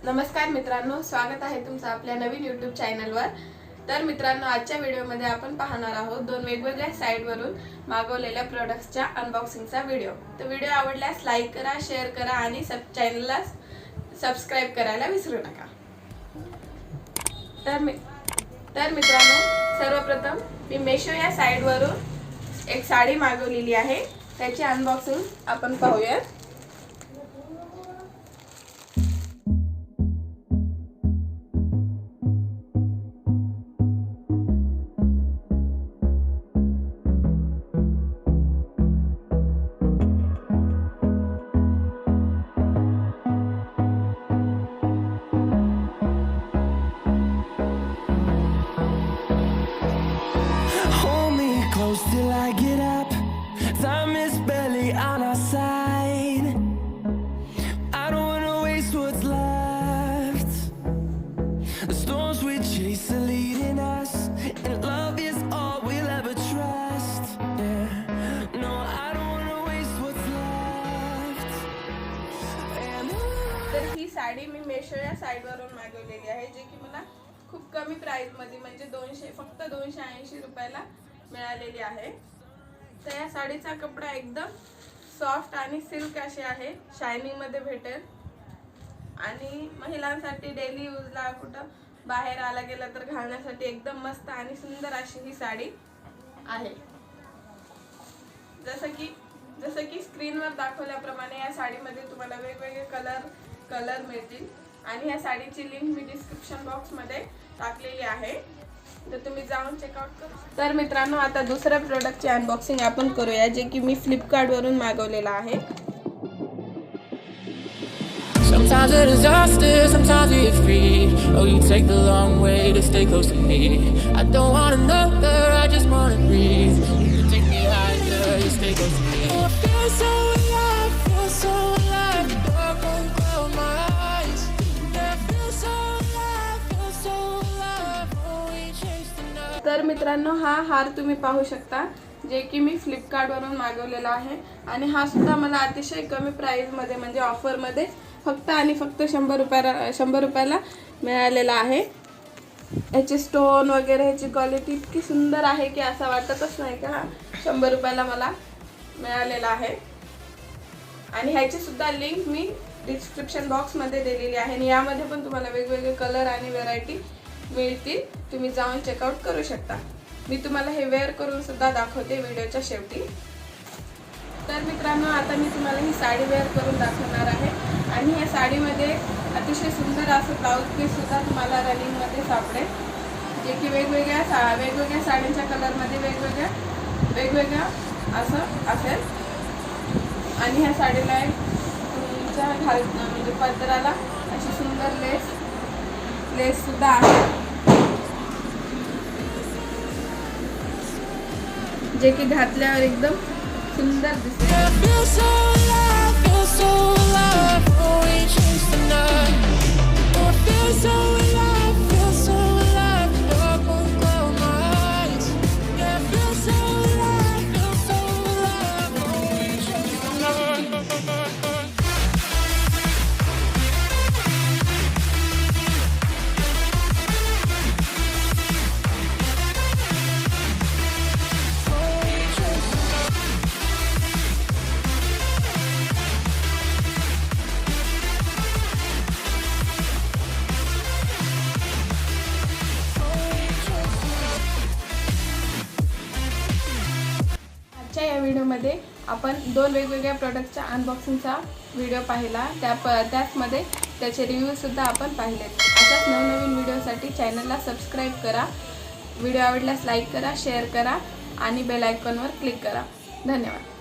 नमस्कार मित्रांनो, स्वागत आहे तुमचं आपल्या नवीन YouTube चॅनलवर। तर मित्रांनो, आजच्या व्हिडिओमध्ये आपण पाहणार आहोत दोन वेगवेगळ्या साइटवरून मागवलेल्या प्रोडक्ट्सच्या अनबॉक्सिंगचा व्हिडिओ। तर व्हिडिओ आवडल्यास लाईक करा, शेअर करा आणि चॅनलला सबस्क्राइब करायला विसरू नका। तर मित्रांनो, सर्वप्रथम मी Meesho या साइटवरून एक साडी मागवलेली आहे, त्याची अनबॉक्सिंग आपण पाहूया। Till I get up, time is barely on our side. I don't wanna waste what's left. The storms we chase are leading us, and love is all we'll ever trust. Yeah, no, I don't wanna waste what's left. तर ही साडी मी Meesho या साइटवरून मागवलेली आहे, जे की मला खूप कमी प्राइस मध्ये म्हणजे फक्त 280 रुपयाला मिळालेली आहे। तर या साडीचा कपडा एकदम सॉफ्ट आणि सिल्क अशी आहे, शायनिंग मध्ये भेटेल आणि महिलांसाठी डेली यूजला कुठं बाहेर आला गेला तर घालण्यासाठी एकदम मस्त आणि सुंदर अशी ही साडी आहे। जसं की स्क्रीनवर दाखवल्याप्रमाणे या साडीमध्ये तुम्हाला वेगवेगळे कलर मिळतील आणि या साडीची लिंक मी डिस्क्रिप्शन बॉक्स मध्ये टाकलेली आहे, तर तुम्ही जाऊन चेकआउट करू। तर मित्रांनो, आता दुसऱ्या प्रोडक्टची अनबॉक्सिंग आपण करूया, जे की मी फ्लिपकार्ट वरून मागवलेला आहे। Sometimes a disaster, sometimes we get free. Oh, you take the long way to stay close to me. I don't want another, I just want to breathe. You take me higher, you stay close to me. Oh, I feel so alive, feel so alive. Dark won't cloud my eyes. Yeah, I feel so alive, feel so alive. Oh, we chase the night. तर मित्रांनो, हा हार तुम्ही पाहू शकता, जे की मी Flipkart वरून मागवलेला आहे आणि हा सुद्धा मला अतिशय कमी प्राइस मध्ये म्हणजे ऑफर मध्ये फक्त 100 रुपयाला मिळालेला आहे। याचे स्टोन वगैरे ह्याची क्वालिटी इतकी सुंदर आहे की असं वाटतच नाही का 100 रुपयाला मला मिळालेला आहे। आणि ह्याची सुद्धा लिंक मी डिस्क्रिप्शन बॉक्स मध्ये दिलेली आहे आणि यामध्ये पण तुम्हाला वेगवेगळे कलर आणि व्हरायटी मिळतील, तुम्ही जाऊन चेकआउट करू शकता। मी तुम्हाला हे वेअर करून सुद्धा दाखवते व्हिडिओच्या शेवटी। तर मित्रांनो, आता मी तुम्हाला ही साडी वेअर करून दाखवणार आहे आणि या साडीमध्ये अतिशय सुंदर असं ब्लाउज पीस सुद्धा तुम्हाला रनिंग मध्ये सापडेल, जे की वेगवेगळ्या साड्यांच्या कलर मध्ये वेगवेगळ्या असं असेल। आणि ह्या साडीला तुमच्या म्हणजे पदराला अशी सुंदर लेस सुद्धा आहे, जे की घातल्यावर एकदम सुंदर दिसते। या व्हिडिओमध्ये आपण दोन वेगवेगळ्या प्रोडक्टच्या अनबॉक्सिंगचा व्हिडिओ पाहिला, त्याचमध्ये त्याचे रिव्ह्यू सुद्धा आपण पाहिले। अशाच नवनवीन व्हिडिओसाठी चॅनलला सबस्क्राइब करा, व्हिडिओ आवडल्यास लाईक करा, शेअर करा आणि बेल आयकॉनवर क्लिक करा। धन्यवाद।